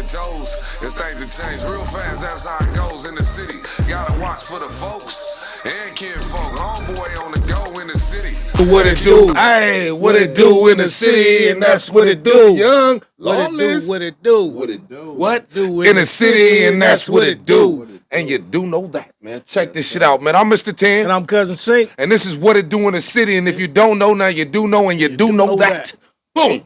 toes. It's things to change real fast, that's how it goes in the city. Gotta watch for the folks and kinfolk. Homeboy on the go in the city. What it do? Hey, what it do in the city, and that's what it do. Young Lawless. What it do? What it do? What? In the city, and that's what it do. And you do know that, man. Check this shit out, man. I'm Mr. 10. And I'm Cousin Sink. And this is what it do in the city. And if you don't know, now you do know, and you do know that. Boom.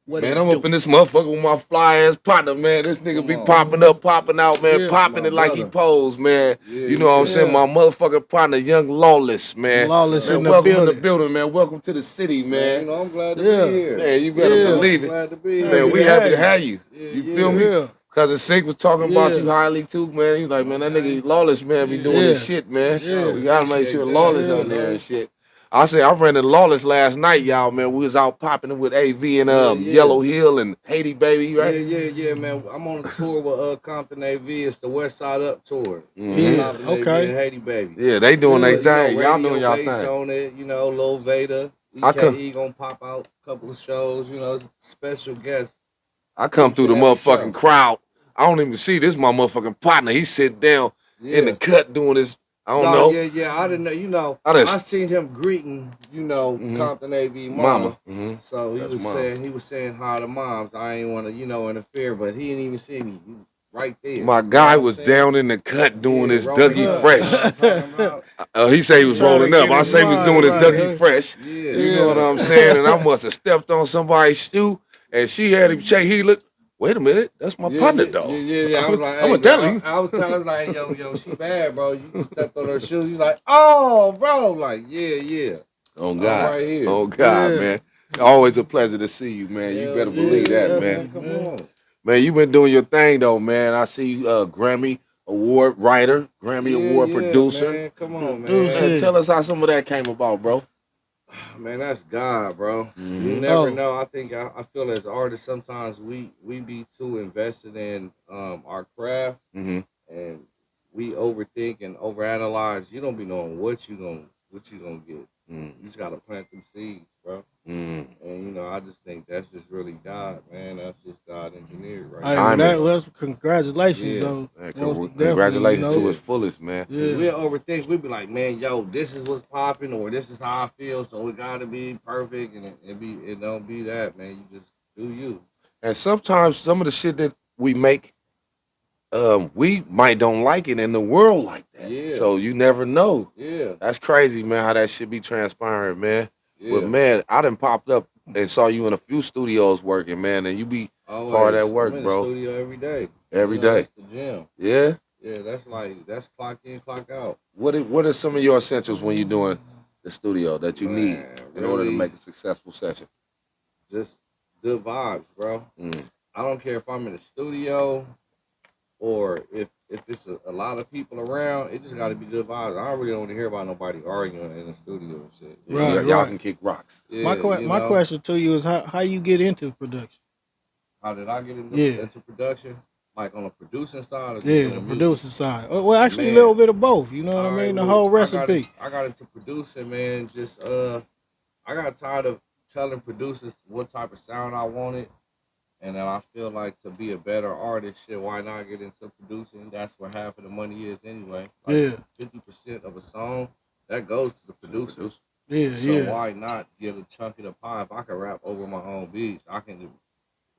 Man, I'm up in this motherfucker with my fly ass partner, man. This nigga be popping up, popping out, man, popping it like he posed, man. You know what I'm saying? My motherfucking partner, Young Lawless, man. Lawless in the welcome building. to the building, man. Welcome to the city, man. You know, I'm glad to be here. Man, you better believe it. Glad to be here. Man, we happy to have you. You feel me? Cousin Sink was talking about you highly too, man. He's like, man, that nigga Lawless, man, be doing this shit, man. We gotta make sure Lawless out there and shit. I said I ran into Lawless last night, y'all, man. We was out popping it with AV and Yellow Hill and Haiti Baby, right? Yeah, man. I'm on a tour with Compton AV. It's the West Side Up tour. Yeah, okay. And Haiti Baby. Yeah, they doing their thing. Y'all Radio doing y'all bass thing. on it, you know, Lil Vader. EKE gonna pop out a couple of shows, you know, special guests. I come through the motherfucking crowd. I don't even see this my motherfucking partner. He's sitting down in the cut doing his. I don't know. Yeah. I didn't know. You know, I seen him greeting, you know, Compton AV mama. So he was saying hi to moms. I ain't want to, you know, interfere, but he didn't even see me. He was right there. My guy was down in the cut doing his Dougie Fresh. He said he was rolling up. I say he was doing his Dougie Fresh. You know what I'm saying? And I must have stepped on somebody's shoe, and she had him check. He looked. Wait a minute, that's my partner, though. Yeah. I was like, I'm gonna tell him. I was telling him like, yo, she bad, bro. You stepped on her shoes. He's like, oh, bro, like, yeah. Oh God, right here. Oh God, man. Always a pleasure to see you, man. You better believe that, man. Come on. Man, you been doing your thing, though, man. I see you, Grammy Award writer, Grammy Award producer. Man. Come on, man. Tell us how some of that came about, bro. Man, that's God, bro. You never know. I think I feel as artists sometimes we be too invested in our craft and we overthink and overanalyze. You don't be knowing what you gonna get. You just gotta plant them seeds, bro. And you know, I just think that's just really God, man. That's just God engineered, right? That's congratulations, though. Congratulations to his fullest, man. We'll overthink. We'll be like, man, yo, this is what's popping, or this is how I feel, so it gotta be perfect, and it don't be that, man. You just do you. And sometimes some of the shit that we make, we might don't like it, and the world like that. So you never know. That's crazy, man. How that shit be transpiring, man. But man, I done popped up and saw you in a few studios working, man, and you be hard at work, I'm in bro. The studio every day. Every day. That's the gym. Yeah. Yeah, that's clock in, clock out. What are some of your essentials when you're doing the studio that you need in order to make a successful session? Just good vibes, bro. I don't care if I'm in the studio or if it's a lot of people around, it just got to be good vibes. I don't really want to hear about nobody arguing in the studio and shit. Y'all can kick rocks. My question to you is how you get into production? How did I get into production? Like on the producing side? Or the producing side. Well, actually, a little bit of both. You know what I mean? The whole recipe. I got into producing, man. Just I got tired of telling producers what type of sound I wanted. And then I feel like to be a better artist, shit, why not get into producing? That's where half of the money is anyway. Like 50% of a song, that goes to the producers. So why not get a chunk of the pie? If I can rap over my own beats, I can do.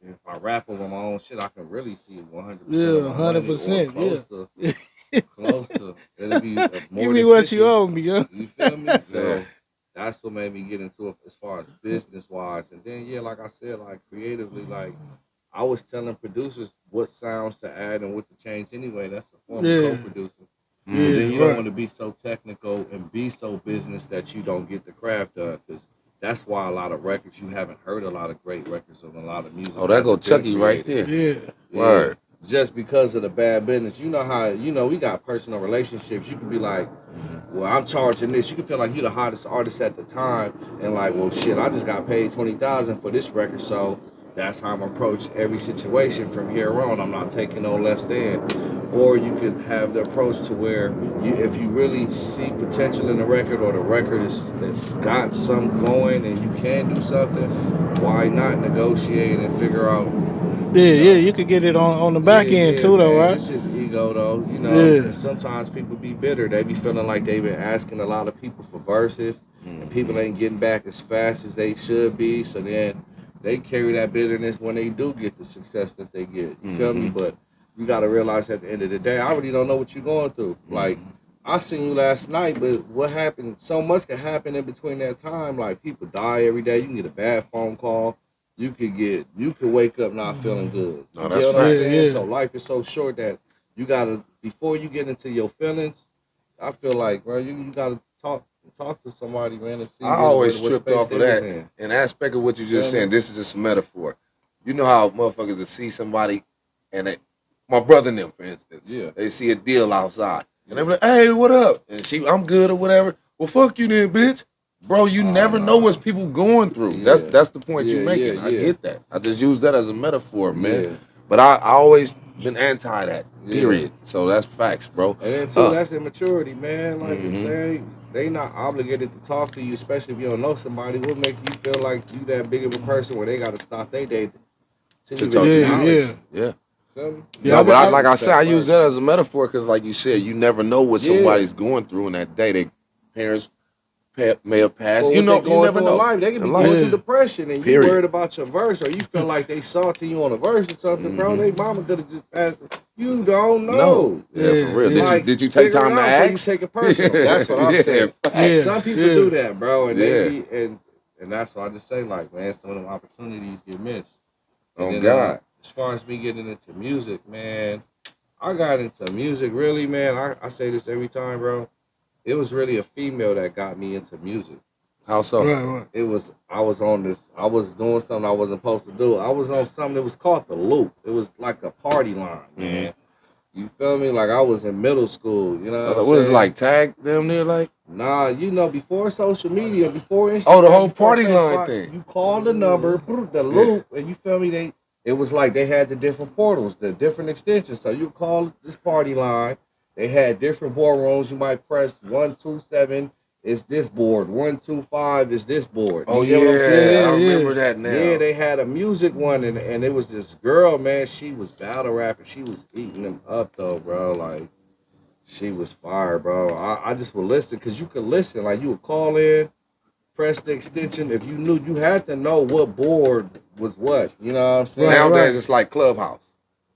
If I rap over my own shit, I can really see 100%. 100%. Close to. It'll be more Give me than what 50. you owe me, yo. You feel me? So that's what made me get into it as far as business wise. And then like I said, like creatively, like I was telling producers what sounds to add and what to change anyway. That's a form of co-producing. And then you don't want to be so technical and be so business that you don't get the craft done, because that's why a lot of records, you haven't heard a lot of great records of a lot of music. Oh, that go Chucky right there. Word. Just because of the bad business. You know how, we got personal relationships. You can be like, well, I'm charging this. You can feel like you're the hottest artist at the time and like, well, shit, I just got paid $20,000 for this record, so that's how I'm approach every situation from here on. I'm not taking no less than. Or you could have the approach to where if you really see potential in the record, or the record it's got something going and you can do something, why not negotiate and figure out Yeah, you could get it on the back end Yeah, too, though, man. right? It's just ego, though. Yeah. And sometimes people be bitter. They be feeling like they've been asking a lot of people for verses, and people ain't getting back as fast as they should be. So then they carry that bitterness when they do get the success that they get. You feel me? But you got to realize at the end of the day, I really don't know what you're going through. Like, I seen you last night, but what happened? So much can happen in between that time. Like, people die every day. You can get a bad phone call. You could wake up not feeling good. No, You that's get what I'm facts. saying? Yeah. So life is so short that you gotta before you get into your feelings. I feel like, bro, you gotta talk to somebody, man, and see I always what tripped space off they of was that. in. An aspect of what you You just feel saying, me? this is just a metaphor. You know how motherfuckers will see somebody and my brother and them, for instance, Yeah. they see a deal outside. And they be like, hey, what up? And I'm good or whatever. Well, fuck you then, bitch. Bro, you never know Nah. what's people going through. Yeah. That's the point you Yeah, yeah, making. I yeah. get that. I just use that as a metaphor, man. Yeah. But I always been anti that. Yeah. Period. So that's facts, bro. And then too, that's immaturity, man. Like if Mhm. they not obligated to talk to you, especially if you don't know somebody, what make you feel like you that big of a person where they gotta stop their day to To even talk to Yeah, you. acknowledge yeah. you. Yeah. Feel me? You Yeah, No, I but got, I, gotta like I, I said, I respect use first. that as a metaphor because, like you said, you never know what Yeah. somebody's going through in that day. Their parents may have passed. Or You what they know, you going never through in know life. They could be in going life. through yeah. depression and you Period. worried about your verse or you feel like they salty you on a verse or something, bro. Hmm. They mama could have just passed it. You don't No, know. yeah, for Yeah, real. Did yeah. you Like, did you take figure it time to out before you ask? take it personal. That's what I'm Yeah, saying. facts. Yeah, Some people yeah. do that, bro, and they Yeah, be and that's why I just say like, man, some of them opportunities get missed. And on then God. as far as me getting into music, man, I got into music really, man. I say this every time, bro. It was really a female that got me into music. How so? Right. I was doing something I wasn't supposed to do. I was on something that was called the loop. It was like a party line, Hmm. man. You feel me? Like I was in middle school, you know what I'm What is it saying? like? Tag them there, like? Nah, before social media, before Oh, the Instagram, whole before party line Facebook, thing. you called the number, the Yeah. loop, and you feel me? It was like they had the different portals, the different extensions. So you call this party line. They had different boardrooms. You might press 127 is this board, 125 is this board. Oh You get what I'm Yeah, yeah, saying? I yeah, remember yeah. that Yeah, now. they had a music one, and it was this girl, man. She was battle rapping. She was eating them up though, bro. Like she was fire, bro. I just would listen because you could listen. Like you would call in, press the extension. If you knew, you had to know what board was what. You know what I'm Right, saying? Nowadays right. it's like Clubhouse.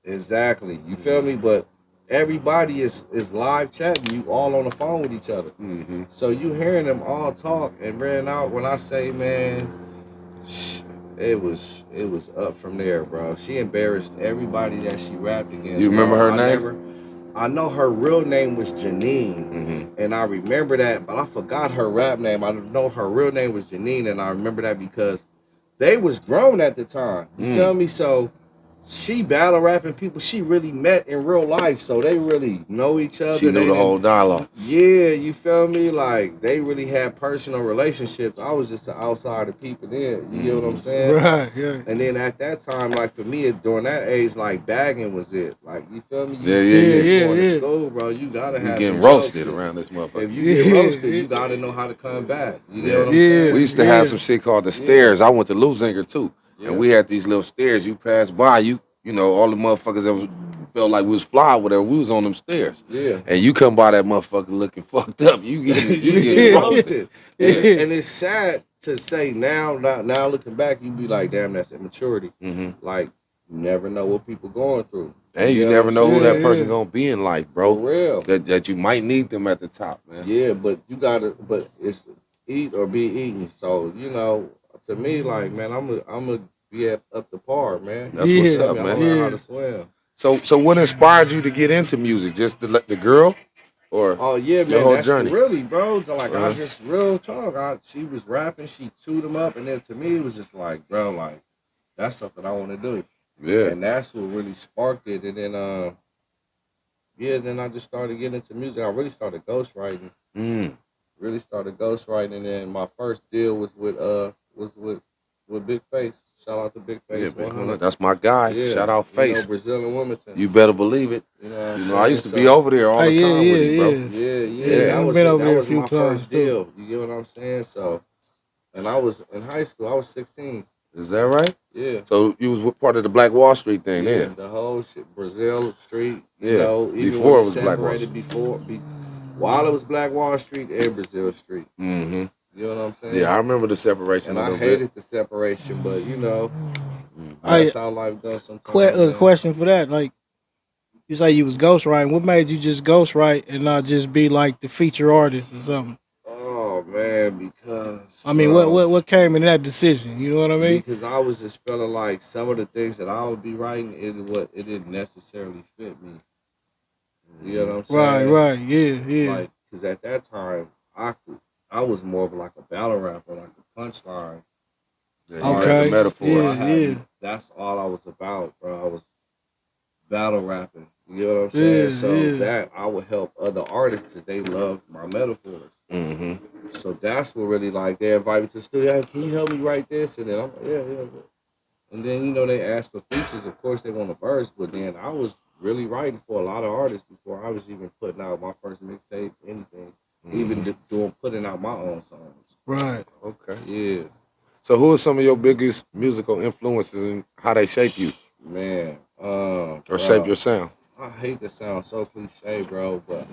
Exactly. You feel me? But everybody is live chatting. You all on the phone with each other. Mm-hmm. So you hearing them all talk and ran out. When I say, man, it was up from there, bro. She embarrassed everybody that she rapped You against, remember bro. her name? I know her real name was Janine, Mm-hmm. and I remember that, but I forgot her rap name. I know her real name was Janine, and I remember that because they was grown at the time. You feel Mm. me? So she battle rapping people she really met in real life, so they really know each She other. knew They the whole didn't. dialogue. Yeah, you feel me? Like they really had personal relationships. I was just an outsider peeping in. You get what I'm Mm-hmm. saying? Right, yeah. And then at that time, like for me, during that age, like bagging was it. Like you feel me? Yeah, yeah, Yeah, yeah. yeah, Going to yeah. school, bro. You gotta You have getting some jokes. roasted 'Cause around this motherfucker. if you get roasted, Yeah, you gotta know how to come back. You get Yeah. what I'm yeah, saying? We used to have yeah. some shit called the Yeah, stairs. I went to Lusinger too. And yeah, we had these little stairs. You pass by, you know, all the motherfuckers that felt like we was fly or whatever, we was on them stairs. yeah. And you come by that motherfucker looking fucked up. You You getting get Yeah, roasted. roasted, Yeah. yeah. and it's sad to say now looking back, you be like, damn, that's immaturity. Hmm. Like you never know what people going through. You Hey, you get what never I'm know who that saying? person Yeah, gonna be in life, For bro. real. That you might need them at the top, man. Yeah, but you gotta, but it's eat or be eaten. So to me, like man, I'm a be up to par, man. That's You what's yeah, feel up, me? I'm gonna man. learn how yeah. to swim. So what inspired you to get into music? Just the girl or Oh yeah, your man, whole that's the journey? really, bro. Like I Uh-huh. just real talk. She was rapping, she chewed them up, and then to me it was just like, bro, like that's something I want to do, Yeah. and that's what really sparked it. And then yeah, then I just started getting into music. I really started ghostwriting. Mm. Really started ghostwriting, and then my first deal was with Big Face. Shout out to Big Yeah, Face big 100. one. That's my guy. Yeah, Shout out Face. Brazil and Wilmington. You better believe it. You know what I'm You know, I saying? used to be So over there all Oh, the yeah, time with yeah, him, bro. yeah. yeah, Yeah, Yeah. I've been over that here a was few my times first too. deal. You get what I'm saying? So, and I was in high school. I was 16. Is that right? Yeah. So you was part of the Black Wall Street thing, Yeah, then? the whole shit, Brazil Street, you Yeah. know, even Before when it it was Black Wall separated Street. while it was Black Wall Street and Brazil Street. Mm-hmm. You know what I'm saying? Yeah, I remember the separation And a I little hated bit. the separation, but you know, I that's how life goes sometimes, man. question for that. Like you say, you was ghostwriting. What made you just ghostwrite and not just be like the feature artist or something? Oh man, because I mean, what came in that decision? You know what I mean? because I was just feeling like some of the things that I would be writing, it didn't necessarily fit me. You know what I'm Right, saying? right, yeah. Like, because at that time, I was more of like a battle rapper, like a punchline Yeah, you had the Okay, artist. So metaphors. yeah. that's all I was about, bro. I was battle rapping. You know what I'm saying? So Yeah. that I would help other artists because they love my metaphors. Mm-hmm. So that's what really like they invite me to the studio. Hey, can you help me write this? And then I'm like, yeah. And then they ask for features. Of course they want a verse, but then I was really writing for a lot of artists before I was even putting out my first mixtape, anything, even putting out my own songs. Right. Okay. Yeah, So who are some of your biggest musical influences and how they shape you man. or shape your Bro, sound? I hate to sound so cliche, bro, but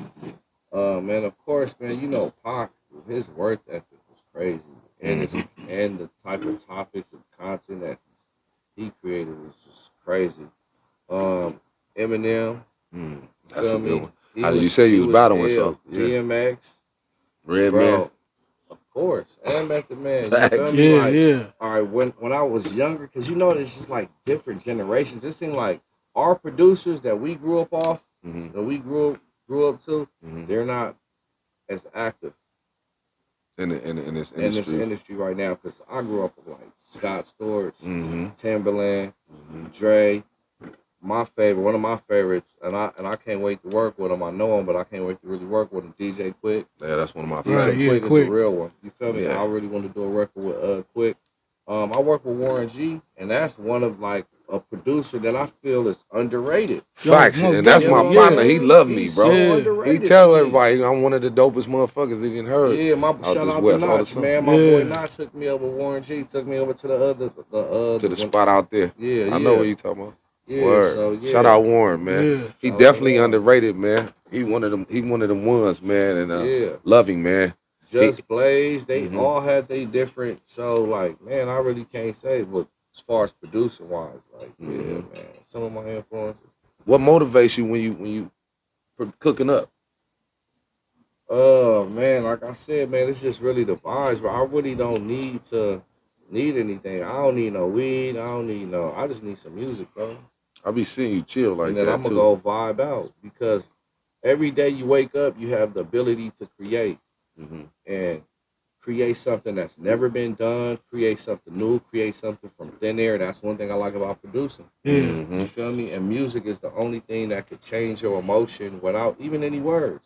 man, of course, man, Pac, his work ethic was crazy, and and the type of topics and content that he created was just crazy. Eminem, Mm, you that's a feel good me? one. How did you say you was battling? So yeah, DMX, Red Man. bro, of course, and Method Man. You feel Facts. me? Like, Yeah. all right, when I was younger, because it's just like different generations. It seemed like our producers that we grew up off, Mm-hmm. that we grew up to, Mm-hmm. they're not as active In this in this industry. industry right now. Because I grew up with like Scott Storch, Mm-hmm. Timberland, Mm-hmm. Dre. One of my favorites, and I can't wait to work with him. I know him, but I can't wait to really work with him. DJ Quick. Yeah, that's one of my Right, favorites. DJ yeah, Quick is a quick. real one. You feel me? Yeah. I really want to do a record with Quick. I work with Warren G, and that's one of like a producer that I feel is underrated. Facts, most and that's my definitely, partner. He yeah. loved me, He's bro. so Yeah. He underrated to tell me. everybody I'm one of the dopest motherfuckers he done heard Yeah, out shout this out to west all the Notch, time. man. My boy Yeah. Notch took me over. Warren G took me over to To the spot out there. Yeah, I know yeah, what you talking about. yeah. Word. So Shout yeah, out Warren, man. Yeah. He shout out definitely Warren. underrated, man. He one of them. He one of them ones, man. And Yeah. love him, man. He. Just Blaze, they Mm-hmm. all had they different. So like, man, I really can't say, but as far as producer wise, like, yeah, man, some of my influences. What motivates you when you cooking up? Oh man, like I said, man, it's just really the vibes. But I really don't need anything. I don't need no weed. I don't need no. I just need some music, bro. I be seeing you chill And like then that I'm gonna too. go vibe out because every day you wake up, you have the ability to create Mm-hmm. and create something that's never been done, create something new, create something from thin air. That's one thing I like about producing. Yeah. Mm-hmm. You feel me? And music is the only thing that could change your emotion without even any words.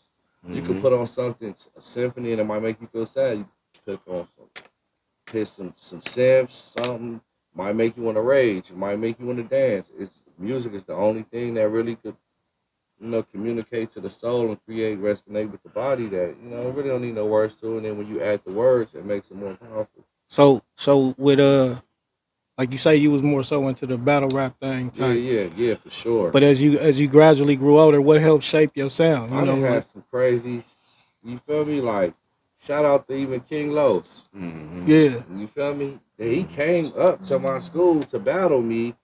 You could Mm-hmm. put on something, a symphony, and it might make you feel sad. You put on hit some synths, something might make you want to rage. It might make you want to dance. It's music is the only thing that really could communicate to the soul and resonate with the body that, really don't need no words to it. And then when you add the words, it makes it more powerful. So with like you say, you was more so into the battle rap thing Yeah, type. yeah, for sure. But as you gradually grew older, what helped shape your sound? I done had some crazy, you feel me? Like, shout out to even King Los. Mm-hmm. Yeah. You feel me? He came up to my school to battle me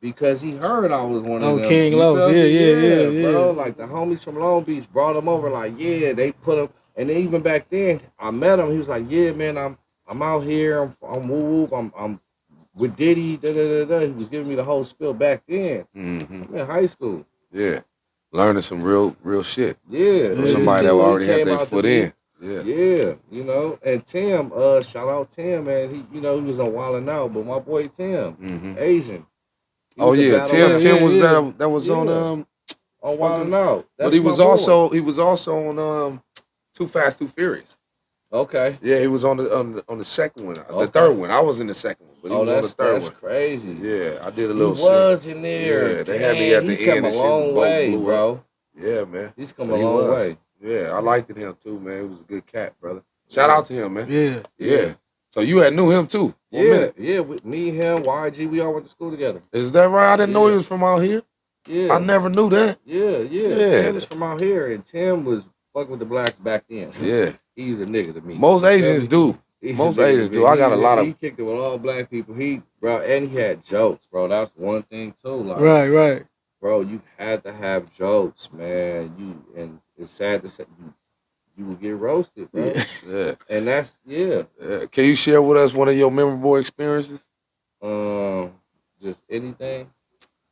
because he heard I was one of Oh, them. King You Los. feel Yeah, me? yeah, Yeah, yeah, bro. Like the homies from Long Beach brought him over. Like, yeah, they put him. And then even back then, I met him. He was like, yeah, man, I'm out here. I'm woo whoop. I'm with Diddy. Da da da da. He was giving me the whole spiel back then. Mm-hmm. I'm in high school. Yeah. Learning some real shit Yeah, from Yeah. and to somebody see that what he already had came their out to foot be. in. Yeah. Yeah, and Tim, shout out Tim, man. He was on Wild 'N Out, but my boy Tim, Mm-hmm. Asian, he Oh was a yeah, battle Yeah, Tim yeah, rapper. was yeah. that was on Yeah, on Wild 'N fucking, Out. but That's my boy. he was also on Too Fast Too Furious. Okay, Yeah, he was on the second one, the okay. third one. I was in the second one, but he Oh, was on the third that's one. crazy. Yeah, I did a He little scene. was in there. Yeah, they had me Dang, at the he's come end a and shit. The long boat way, blew up. bro. Yeah, man. He's come But a he long was. way. Yeah, I liked him too, man. He was a good cat, brother. Shout Yeah. out to him, man. Yeah. Yeah. So you had knew him too? For a minute. Yeah. Me, him, YG, we all went to school together. Is that right? I didn't know he was from out here. Yeah. I never knew that. Yeah. Tim is from out here, and Tim was fucking with the blacks back then. Yeah. He's a nigga to me. Most Asians do. Most Asians do. I got a lot of. He kicked it with all black people. Bro, and he had jokes, bro. That's one thing too. Like, right. Bro, you had to have jokes, man. And it's sad to say you would get roasted, bro. Yeah. And that's Can you share with us one of your memorable experiences? Just anything.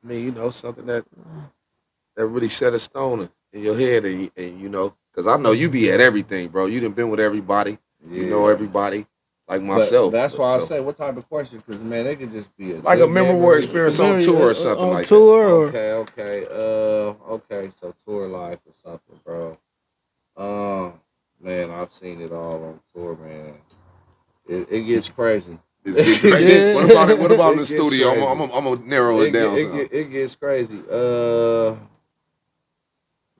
I mean, something that really set a stone in your head, and you know, because I know you be at everything, bro. You done been with everybody. Yeah. You know everybody, like myself. But that's why I say, what type of question? Because man, they could just be like a memorable experience on tour or something like tour that. Okay. Okay. So tour life or something, bro. Man, I've seen it all on tour, man. It gets crazy. It's getting crazy. Yeah. What about in the studio? I'm gonna narrow it down. It gets crazy.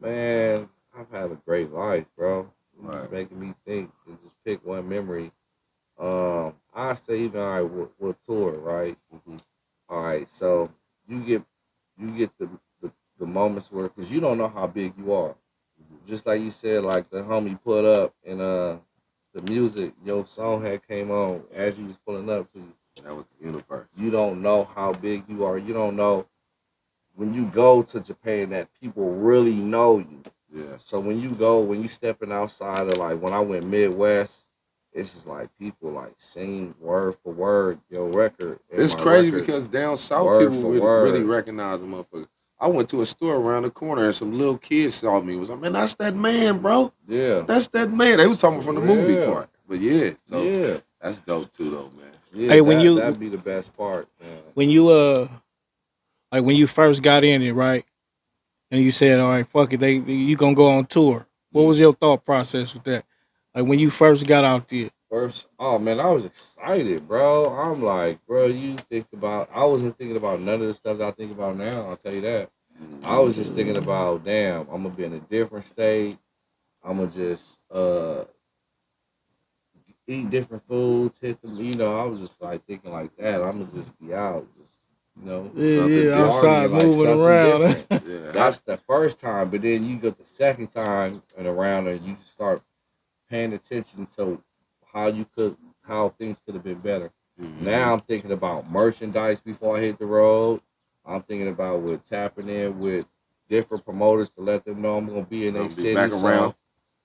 Man, I've had a great life, bro. It's making me think and just pick one memory. I say even all right, we'll tour, right? Mm-hmm. All right, so you get the moments where, because you don't know how big you are. Just like you said, like the homie put up and the music, your song had came on as you was pulling up to you. That was the universe. You don't know how big you are. You don't know when you go to Japan that people really know you. Yeah. So when you stepping outside of, like when I went Midwest, it's just like people like sing word for word your record. It's crazy because down south people really recognize them motherfuckers. I went to a store around the corner and some little kids saw me. Was like, man, that's that man, bro. Yeah. That's that man. They was talking from the movie part. But so that's dope too though, man. Yeah, hey, that'd be the best part, man. When you like when you first got in it, right? And you said, all right, fuck it, you gonna go on tour. What was your thought process with that? Like when you first got out there? Oh man, I was excited, bro. I'm like, bro, I wasn't thinking about none of the stuff that I think about now, I'll tell you that. I was just thinking about, damn, I'm gonna be in a different state. I'm gonna just eat different foods, hit them, I was just like thinking like that. I'm gonna just be out, outside moving around. That's the first time, but then you go the second time and around and you start paying attention to how things could have been better. Mm-hmm. Now I'm thinking about merchandise before I hit the road. I'm thinking about tapping in with different promoters to let them know I'm gonna be in a city. Back around.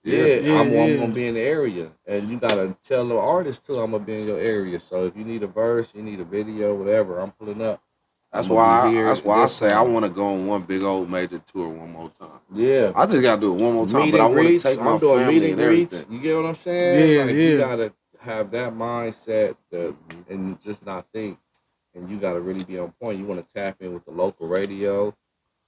I'm gonna be in the area, and you gotta tell the artist too I'm gonna be in your area. So if you need a verse, you need a video, whatever, I'm pulling up. That's why I say I want to go on one big old major tour one more time. Yeah, I just gotta do it one more time, but I want to take my family and everything. You get what I'm saying? Yeah. You gotta have that mindset and just not think. And you gotta really be on point. You want to tap in with the local radio.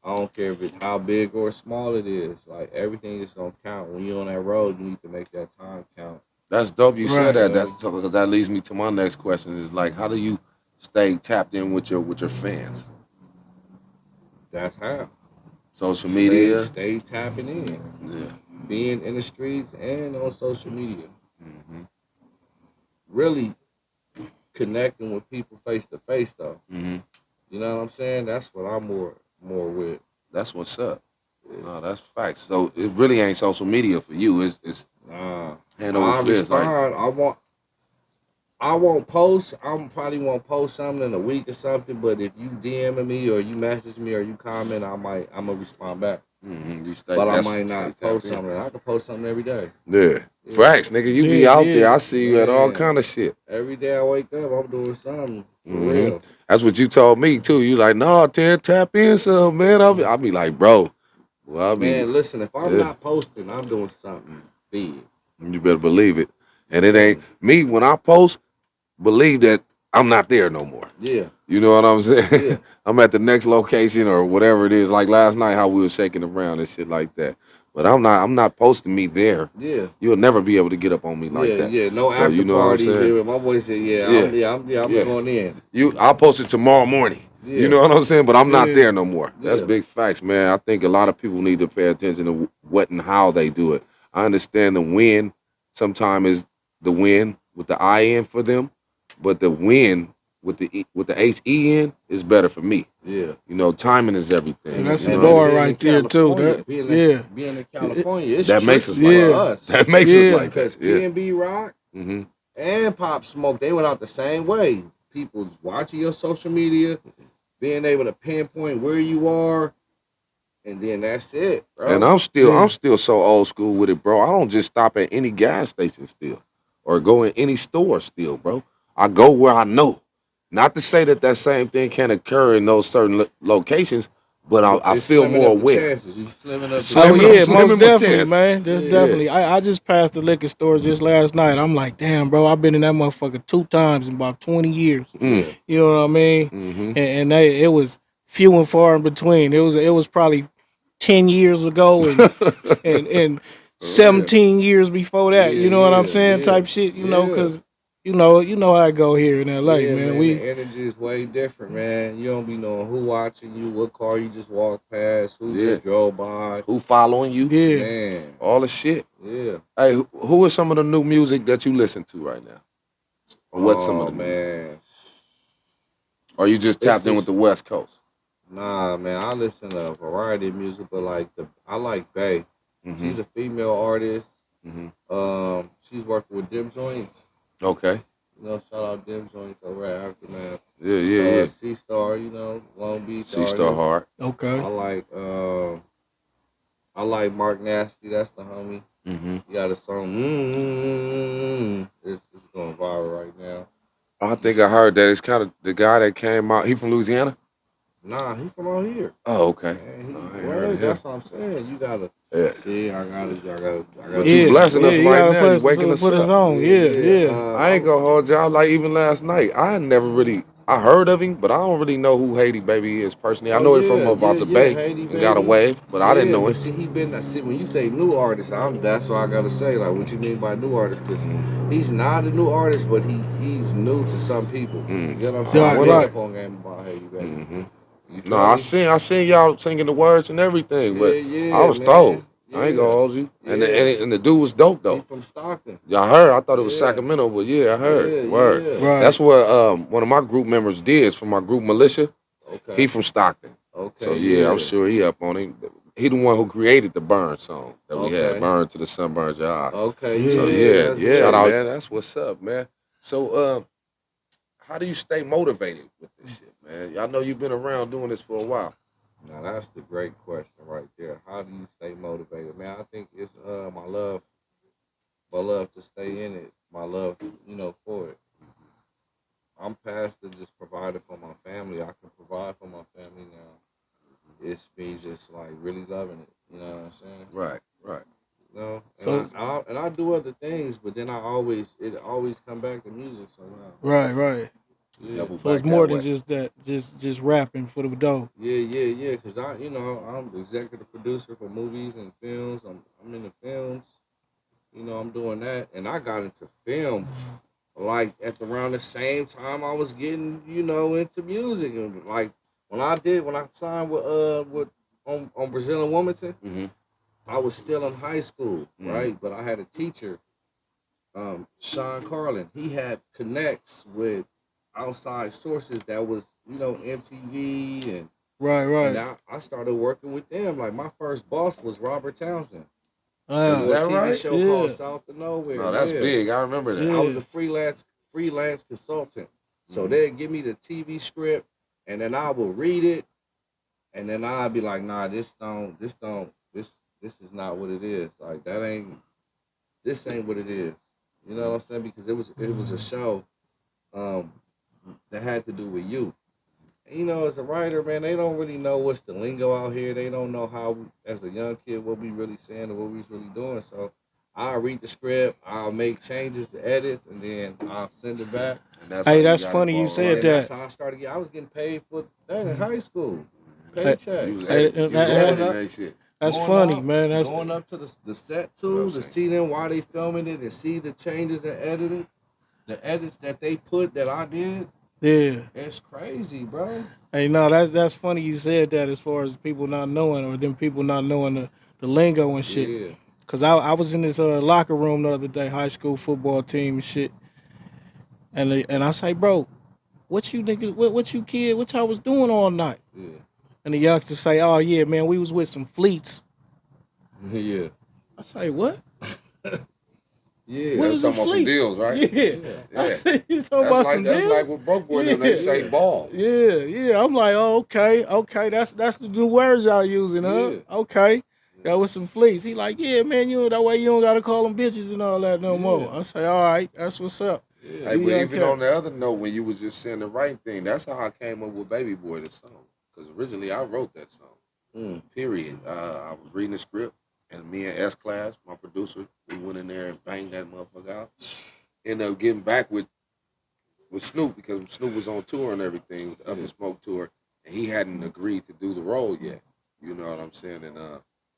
I don't care if it's how big or small it is. Like everything is gonna count. When you're on that road, you need to make that time count. That's dope. You said that. That's because that leads me to my next question. Is like, how do you stay tapped in with your fans? That's how. Social media. Stay tapping in. Yeah. Being in the streets and on social media. Mm-hmm. Really connecting with people face to face, though. Mm-hmm. You know what I'm saying? That's what I'm more with. That's what's up. Yeah. No, that's facts. So it really ain't social media for you. It's hand over fist. Like, I won't post. I probably won't post something in a week or something. But if you DM me or you message me or you comment, I'm gonna respond back. Mm-hmm. But I might not post something. I can post something every day. Yeah. Facts, nigga. You be out there. I see you at all kind of shit. Every day I wake up, I'm doing something for real. That's what you told me too. You like, no, tap in some, man. I'll be like, bro. Well, man, listen, if I'm not posting, I'm doing something big. You better believe it. And it ain't me when I post. Believe that I'm not there no more. Yeah. You know what I'm saying? Yeah. I'm at the next location or whatever it is. Like last night, how we were shaking around and shit like that. But I'm not posting me there. Yeah. You'll never be able to get up on me like that. Yeah, no after you know parties here. My boy said, I'm going in. I'll post it tomorrow morning. Yeah. You know what I'm saying? But I'm not there no more. That's big facts, man. I think a lot of people need to pay attention to what and how they do it. I understand the win sometimes is the win, with the IN for them, but the win with the HEN is better for me. Yeah. You know, timing is everything. And that's you a know? bar being in right there too. California, That being in California, it's That makes us tricky like for Yeah. us. that makes us like Because that. Yeah. P&B Rock Mm-hmm. and Pop Smoke, they went out the same way. People watching your social media, being able to pinpoint where you are, and then that's it, And bro. I'm still so old school with it, bro. I don't just stop at any gas station still, or go in any store still, bro. I go where I know. Not to say that that same thing can occur in those certain locations, but I It's feel slimming more up the aware. chances. You slimming up the Oh Slimming, I'm yeah, chances. most slimming my definitely, chance. man. Just Yeah. definitely. I just passed the liquor store just last night. I'm like, damn, bro, I've been in that motherfucker 2 times in about 20 years. Mm. Yeah. You know what I mean? Mm-hmm. It was few and far in between. It was probably 10 years ago and For real. 17 years before that. Yeah, You know what I'm yeah, saying? yeah, Type shit. yeah. Cause you know how I go here in L.A. Yeah, Man. man, the We energy is way different, man. You don't be knowing who watching you, what car you just walked past, who Yeah. just drove by. Who following you? yeah. Man, All the shit. yeah. Hey, who is some of the new music that you listen to right now? Or what's some of Oh the new? man, Or you just tapped in with it's the West Coast? nah, man. I listen to a variety of music, but I like Bay. Mm-hmm. She's a female artist. Mm-hmm. She's working with Dim Joints. Okay. You know, shout out Dim Joints over at Aftermath. Yeah. C Star, you know, Long Beach C Star artist. Hard. Okay. I like Mark Nasty. That's the homie. Mm-hmm. He got a song. It's going viral right now. I think I heard that. It's kind of the guy that came out. He from Louisiana. Nah, he from out here. Oh, okay. Man, I ain't what? heard of him. That's what I'm saying. You gotta Yeah. see. I gotta. But you Yeah, blessing us you right gotta now. You waking us put us up. on. Yeah. I ain't gonna hold y'all. Like even last night, I never really. I heard of him, but I don't really know who Haiti Baby is personally. I Oh know him from about the Bay Haiti and got a baby. wave, but I didn't Yeah, know but him. see, he been. See, when you say new artist, that's what I gotta say. Like, what you mean by new artist? Because he's not a new artist, but he's new to some people. You get what I'm saying? Right, I What read up? right. up on game about Haiti baby. Mm-hmm. You No, feel me? I seen y'all singing the words and everything, Yeah, but I yeah, was told. man. I ain't gonna Yeah, hold you. yeah. And the dude was dope He though. from Stockton. Y'all heard? I thought it was Yeah, Sacramento, but yeah, I heard. yeah, Word. yeah. Right. That's what one of my group members did from my group militia. He Okay, from Stockton. So okay, yeah, I'm yeah. sure he up on him. He the one who created the burn song that we had, Okay, "Burn to the Sun Burns Your Eyes." okay, So Yeah. yeah. yeah, That's yeah, shout lit. out, man. That's what's up, man. So how do you stay motivated with this shit, man? I know you've been around doing this for a while. Now that's the great question right there. How do you stay motivated, man? I think it's my love to stay in it, my love, for it. I'm past to just providing for my family. I can provide for my family now. It's me just like really loving it. You know what I'm saying? Right. You know, So and I do other things, but then it always come back to music somehow. right. Yeah. Double So it's back more that than way. just that. Just rapping for the dough. Yeah. Cause I'm the executive producer for movies and films. I'm in the films. I'm doing that, and I got into film like at around the same time I was getting, into music, and like when I signed with on Brazil and Wilmington, Mm-hmm. I was still in high school, Mm. right? But I had a teacher, Sean Carlin. He had connects with outside sources that was, MTV and Right. I started working with them. Like my first boss was Robert Townsend. Is For a that TV right? show Yeah. called South of Nowhere. No, that's Yeah. big. I remember that. Yeah. I was a freelance consultant. So they'd give me the TV script and then I would read it and then I'd be like, nah, this is not what it is. Like this ain't what it is. You know what I'm saying? Because it was a show um that had to do with you. And, as a writer, man, they don't really know what's the lingo out here. They don't know how, as a young kid, what we really saying or what we really doing. So I'll read the script, I'll make changes, the edits, and then I'll send it back. And that's how Hey, you that's got funny you involved. And said then that's that. how I started getting. I was getting paid for that in high school, Hey, You was paychecks. editing, you was Hey, editing up- that shit. That's Going funny, up, man. That's going up to the set What too up, to Saint? see them while they filming it and see the changes and editing, the edits that they put that I did. yeah. It's crazy, bro. Hey, no, that's funny you said that as far as people not knowing or them people not knowing the lingo and shit. Yeah. Cause I was in this locker room the other day, high school football team and shit, And I say, bro, what you niggas, what you kid, what y'all was doing all night? Yeah. And the youngsters say, oh yeah, man, we was with some fleets. Yeah. I say, what? Yeah. What That's is a talking about some fleet? deals, right? Yeah. I Yeah. say, you talking about some That's like deals? what broke boy Yeah. them, they say ball. Yeah. I'm like, oh, okay. That's the new words y'all using, huh? Yeah. Okay. That was some fleets. He like, yeah, man, that way you don't gotta call them bitches and all that no more. I say, all right, that's what's up. Yeah. Hey, You but young even cat. on the other note, when you was just saying the right thing, that's how I came up with Baby Boy, the song. Because originally I wrote that song. Period. I was reading the script, and me and S Class, my producer, we went in there and banged that motherfucker out. Ended up getting back with Snoop because Snoop was on tour and everything, with the Up and Smoke tour, and he hadn't agreed to do the role yet. You know what I'm saying? And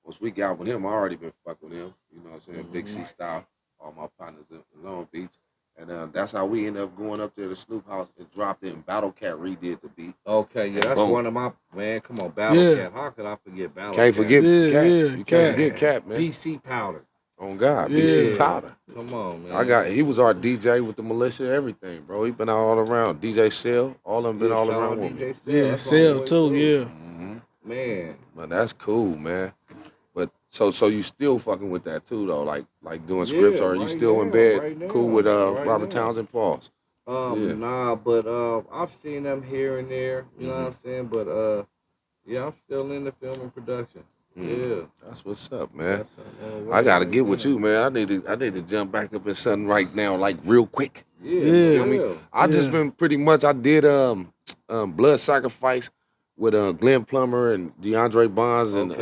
once we got with him, I already been fucking with him. You know what I'm saying? Big C style, all my partners in Long Beach. And that's how we ended up going up there to Snoop House and dropped it, and Battle Cat redid the beat. Okay, yeah, that's boom. one of my man. Come on, Battle Yeah. Cat. How could I forget Battle Can't Cat? forget Yeah, Cat. yeah, You can't Cat. forget Cat, man. BC Powder. On God, Yeah. BC Powder. Come on, man. He was our DJ with the militia, everything, bro. He been all around. DJ Cell, all of them been all shout out around with me. DJ Cell. Yeah, That's my sell boy, too, yeah. Man. But that's cool, man. But so you still fucking with that too, though, like doing scripts, or are you right still in now, bed right now, cool with right Robert now. Townsend? Pause. Yeah. Nah, but I've seen them here and there. You know what I'm saying? But yeah, I'm still in the film and production. Yeah. That's what's up, man. That's I gotta right get with now. you, man. I need to jump back up in something right now, like real quick. Yeah. Yeah. You know what I mean? I just been pretty much. I did Blood Sacrifice with Glenn Plummer and DeAndre Bonds and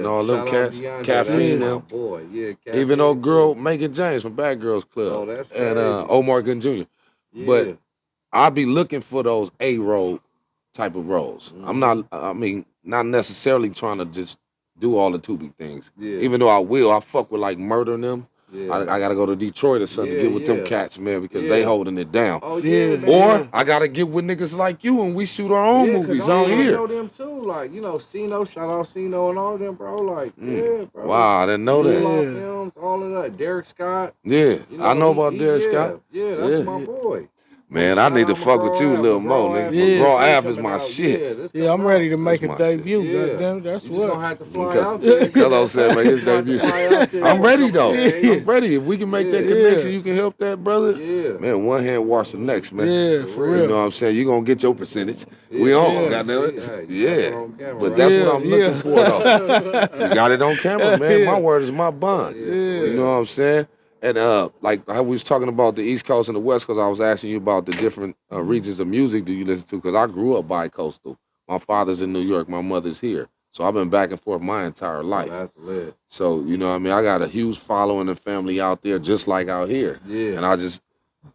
all them Shout out cats, DeAndre. Caffeine That's my them. boy. Yeah, Caffeine Even old girl too. Megan James from Bad Girls Club. Oh, that's and crazy. Omar Gunn Jr. Yeah. But I be looking for those A-roll type of roles. I'm not. I mean, not necessarily trying to just do all the Tubi things. Yeah. Even though I fuck with like murdering them. Yeah. I gotta go to Detroit or something to get with them cats, man, because they holding it down. Oh yeah, man. Or I gotta get with niggas like you and we shoot our own movies on I here. know them too. Like, you know, Sino, shout out Sino and all of them, bro. Like, yeah, bro. Wow, I didn't know that. My films, all of that. Derek Scott. Yeah, You know, I know about Derek Scott. Yeah, that's my boy. Man, I need to fuck with you a little more, nigga. McGraw Ave is my shit. Yeah, I'm ready to make a That's my debut. shit. Goddamn, that's You what. just gonna have to fly out there. Hello said make his debut. I'm ready though. Yeah. I'm ready. If we can make that connection, you can help that brother. Yeah. Man, one hand wash the next, man. Yeah, for real. You know what I'm saying? You gonna get your percentage. We on, goddamn it. Yeah. But that's what I'm looking for though. You got it on camera, man. My word is my bond. You know what I'm saying? And like I was talking about the East Coast and the West Coast, I was asking you about the different regions of music do you listen to? Because I grew up bi-coastal. My father's in New York, my mother's here. So I've been back and forth my entire life. That's lit. So, you know what I mean? I got a huge following and family out there just like out here. Yeah. And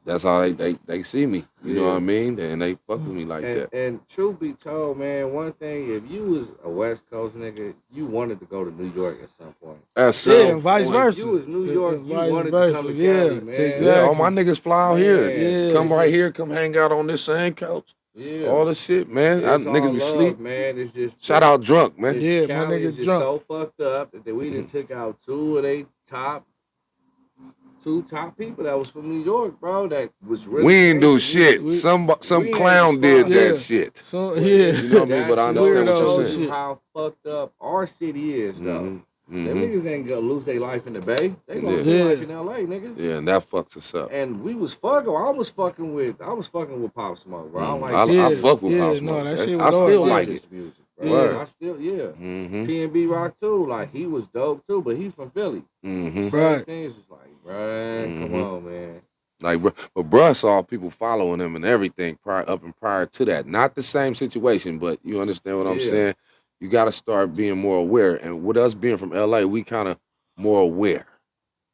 that's how they see me. You know what I mean? And they fuck with me like that. And truth be told, man, one thing, if you was a West Coast nigga, you wanted to go to New York at some point. Yeah, and vice versa. If you was New York, you Vice wanted versa. to come to Yeah, Cali, man. exactly. Yeah, all my niggas fly out here. Yeah, Come right here, come hang out on this same couch. Yeah. All the shit, man. It's Niggas all be love, sleep. man. It's just Shout out drunk, man. It's Yeah, my Cali niggas is just drunk. so fucked up that we done took out two top people that was from New York, bro. That was really. We ain't do crazy. shit. Some we clown ain't did Yeah. that shit. So, You know what I mean? That But I shit understand what weirdo you're shows saying. you how fucked up our city is, though. Them Mhm. niggas ain't gonna lose their life in the Bay. They lost Yeah. their life in LA, nigga. Yeah, and that fucks us up. And we was fucking. I was fucking with Pop Smoke, bro. I don't like. I fuck with yeah, Pop no, Smoke. that shit I was still hard. like this it. music, Yeah. bro. I still, Mm-hmm. P&B Rock too. Like he was dope too, but he's from Philly. Mm-hmm. Same Right. things was like, bruh, come on, man. Like, but bruh saw people following him and everything prior to that. Not the same situation, but you understand what I'm Yeah. saying? You got to start being more aware. And with us being from LA, we kind of more aware.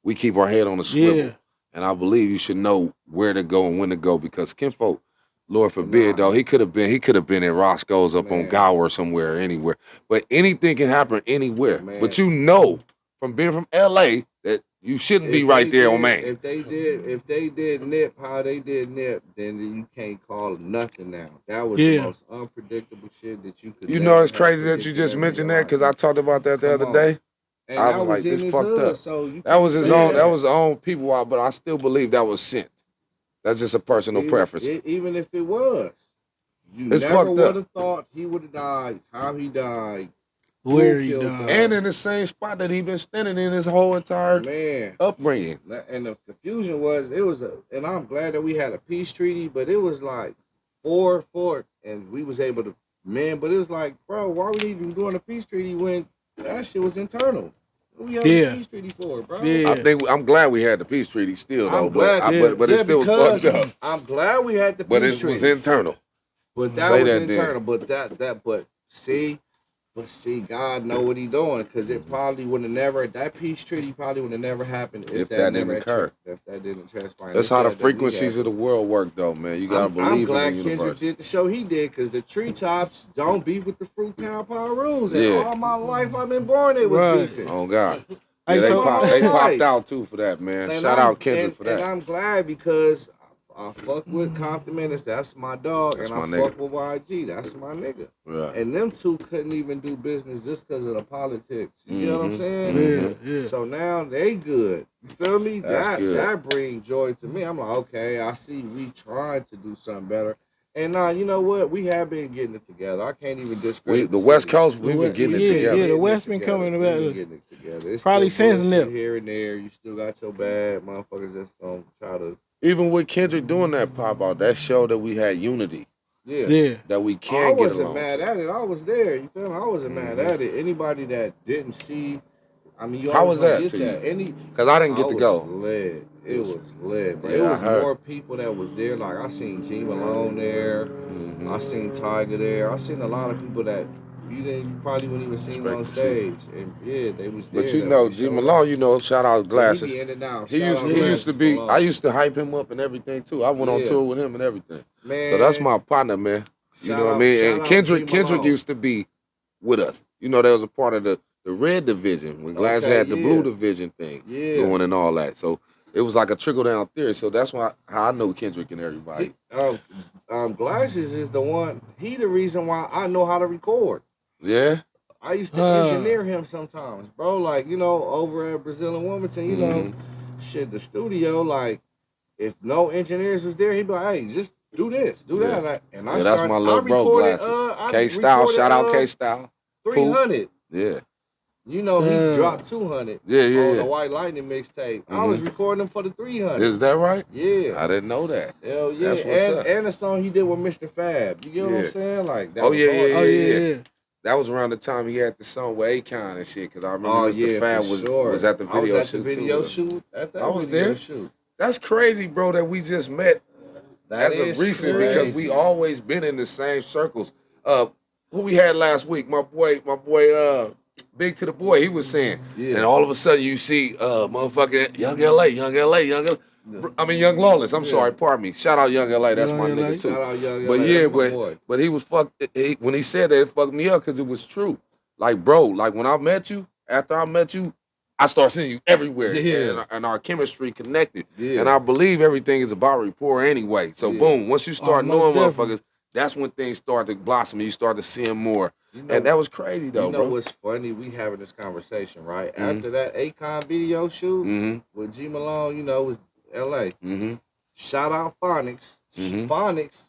We keep our head on the swivel. Yeah. And I believe you should know where to go and when to go because Kinfolk, Lord forbid, Nah. though, he could have been in Roscoe's up on Man. Gower somewhere, anywhere. But anything can happen anywhere. Man. But you know from being from LA that you shouldn't be right there on Main. If they did Nip how they did Nip, then you can't call it nothing now. That was the Yeah. most unpredictable shit that you could. You never know it's have crazy that predicted you just ever in mentioned your that because life. I talked about that the Come other on. day. And I that was like, in this his fucked hood, up. so you That was can't his say own. That was his own people out, but I still believe that was sent. That's just a personal preference. Even if it was, you It's never fucked would up. have thought he would have died, how he died, Where who he killed died. him. And in the same spot that he been standing in his whole entire upbringing. And the confusion was, and I'm glad that we had a peace treaty, but it was like 4-4, and we was able to but it was like, bro, why we even doing a peace treaty when that shit was internal? What we have a peace treaty for, bro? Yeah. I'm glad we had the peace treaty still, though. I'm glad, but it still was fucked up. I'm glad we had the But peace it treaty. was internal. But that Say was that internal. then. But see, God know what He doing, because it probably would have never, that peace treaty probably would have never happened if that didn't occur. If that didn't transpire. That's how the frequencies of the world work, though, man. You gotta believe I'm in glad the universe. Kendrick did the show he did, because the treetops don't beef with the Fruitown Power Rules. And all my life I've been born, they was beefing. Oh God. Hey, Yeah, they so- popped out too for that, man. And Shout out Kendrick for that. And I'm glad, because I fuck with Compton Menace, that's my dog, That's and I my fuck with YG, that's my nigga. Right. And them two couldn't even do business just because of the politics. You know what I'm saying? Yeah. So now they good. You feel me? That's good. That brings joy to me. I'm like, okay, I see we trying to do something better. And now, you know what? We have been getting it together. I can't even discredit the West Coast, we've been getting it together. Yeah, the West been coming together. Getting it together. It's probably since then. Here and there, you still got your bad motherfuckers that's gonna try to. Even with Kendrick doing that pop out, that showed that we had unity. Yeah. That we can get along. I wasn't mad at it. I was there. You feel me? I wasn't mad at it. Anybody that didn't see, I mean, you How always was that get to that. you? Because I didn't get to go. It was lit. But Yeah, it was I heard. more people that was there. Like, I seen G Malone there. I seen Tiger there. I seen a lot of people that you probably wouldn't even seen on stage. And yeah, they was there. But you know, G Malone, shout out Glasses. He used to be. I used to hype him up and everything too. I went on tour with him and everything. Man, so that's my partner, man. You know what I mean? And Kendrick used to be with us. You know, that was a part of the Red Division when Glass had the Blue Division thing going and all that. So it was like a trickle down theory. So that's how I know Kendrick and everybody. Glasses is the one. He the reason why I know how to record. Yeah. I used to engineer him sometimes, bro. Like, over at Brazil and Wilmington, shit, the studio, like, if no engineers was there, he'd be like, hey, just do this, do that. And I that's my little bro, Glasses. K-Style, shout out K-Style. 300. Yeah. He dropped 200 on the White Lightning mixtape. I was recording him for the 300. Is that right? Yeah. I didn't know that. Hell yeah. That's what's up. And the song he did with Mr. Fab. You get what I'm saying? Like, that was yeah. That was around the time he had the song with Akon and shit, because I remember Mr. Fab was at the video shoot. I was there. That's crazy, bro, that we just met as of recent, because we always been in the same circles. Who we had last week? My boy, Big to the Boy, he was saying. And all of a sudden you see motherfucking Young LA. I mean Young Lawless. I'm sorry, pardon me. Shout out Young LA. That's my nigga too. Shout out Young LA. But he was fucked. When he said that, it fucked me up because it was true. Like, bro, like when I met you, after I met you, I started seeing you everywhere. And our chemistry connected. And I believe everything is about rapport anyway. So boom, once you start knowing motherfuckers, that's when things start to blossom and you start to see them more. And that was crazy though, bro. What's funny? We having this conversation, right? After that Akon video shoot with G Malone, was LA. Shout out Phonics. Phonics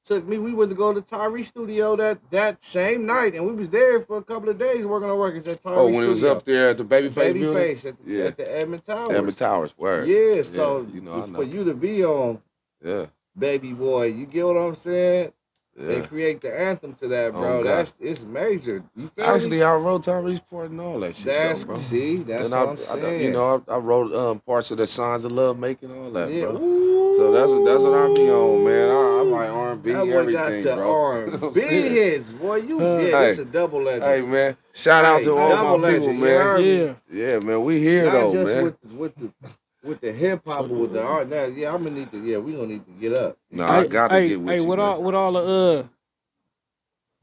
took me. We went to go to Tyree studio that same night, and we was there for a couple of days working on records at Tyree studio. When it was up there at the Babyface at the Edmond Towers. Edmond Towers, word. Yeah, so for you to be on Baby Boy, you get what I'm saying? And create the anthem to that, bro. It's major. You feel me? I wrote Tyree's part and all that shit. That's bro. That's what I'm saying. I wrote parts of the Signs of Love Making, all that, bro. So that's what I be on, man. I like R&B, everything, got the bro. R&B hits, boy. It's a double legend. Hey, man. Shout out to all my people, man. Yeah, man. We here not though, just man. With the hip hop, with the art. Now, I'm gonna need to. Yeah, we gonna need to get up. No, I got to get with you. With all the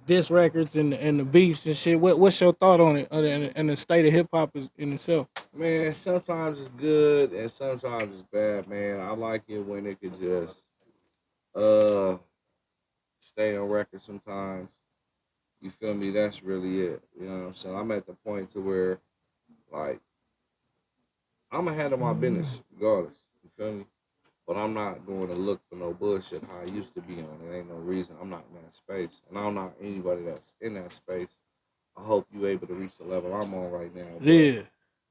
diss records and the beefs and shit, what's your thought on it and the state of hip hop in itself? Man, sometimes it's good and sometimes it's bad, man. I like it when it could just stay on record sometimes. You feel me? That's really it. You know what I'm saying? I'm at the point to where, like, I'm gonna handle my business regardless. You feel me? But I'm not going to look for no bullshit how I used to be on. There ain't no reason. I'm not in that space. And I'm not anybody that's in that space. I hope you able to reach the level I'm on right now. Yeah.